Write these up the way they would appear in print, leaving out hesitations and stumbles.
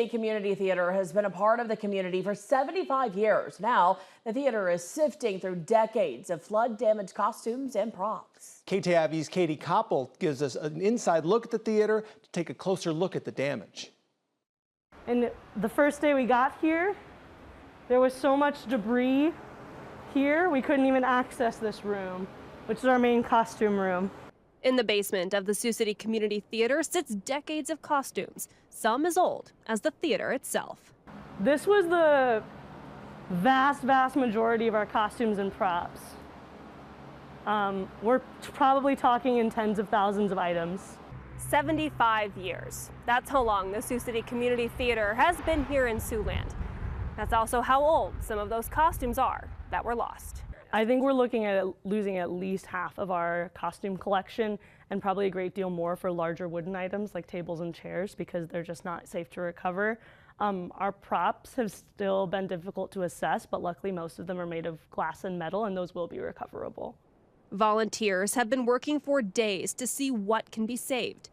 The Community Theater has been a part of the community for 75 years. Now, the theater is sifting through decades of flood-damaged costumes and props. KTIV's Katie Koppel gives us an inside look at the theater to take a closer look at the damage. And the first day we got here, there was so much debris here, we couldn't even access this room, which is our main costume room. In the basement of the Sioux City Community Theatre sits decades of costumes, some as old as the theater itself. This was the vast majority of our costumes and props. We're probably talking in tens of thousands of items. 75 years. That's how long the Sioux City Community Theatre has been here in Siouxland. That's also how old some of those costumes are that were lost. I think we're looking at losing at least half of our costume collection and probably a great deal more for larger wooden items like tables and chairs because they're just not safe to recover. Our props have still been difficult to assess, but luckily most of them are made of glass and metal and those will be recoverable. Volunteers have been working for days to see what can be saved.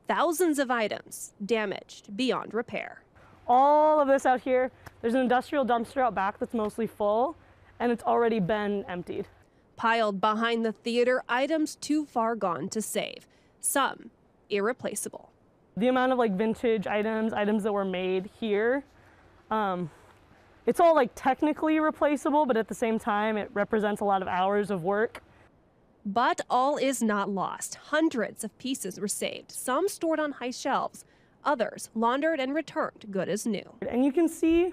Thousands of items damaged beyond repair. All of this out here, there's an industrial dumpster out back that's mostly full, and it's already been emptied. Piled behind the theater, items too far gone to save, some irreplaceable. The amount of vintage items that were made here, it's all technically replaceable, but at the same time, it represents a lot of hours of work. But all is not lost. Hundreds of pieces were saved, some stored on high shelves, others laundered and returned good as new. And you can see,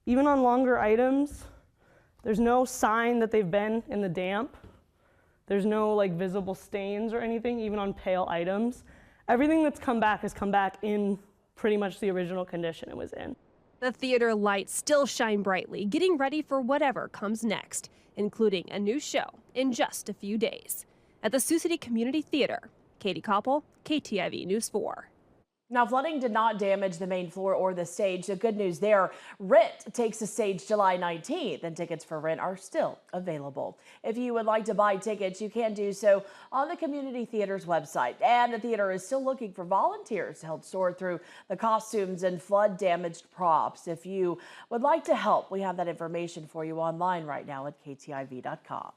even on longer items, there's no sign that they've been in the damp. There's no visible stains or anything, even on pale items. Everything that's come back has come back in pretty much the original condition it was in. The theater lights still shine brightly, getting ready for whatever comes next, including a new show in just a few days. At the Sioux City Community Theater, Katie Koppel, KTIV News 4. Now, flooding did not damage the main floor or the stage. The good news there, Rent takes the stage July 19th, and tickets for Rent are still available. If you would like to buy tickets, you can do so on the Community Theater's website. And the theater is still looking for volunteers to help sort through the costumes and flood-damaged props. If you would like to help, we have that information for you online right now at KTIV.com.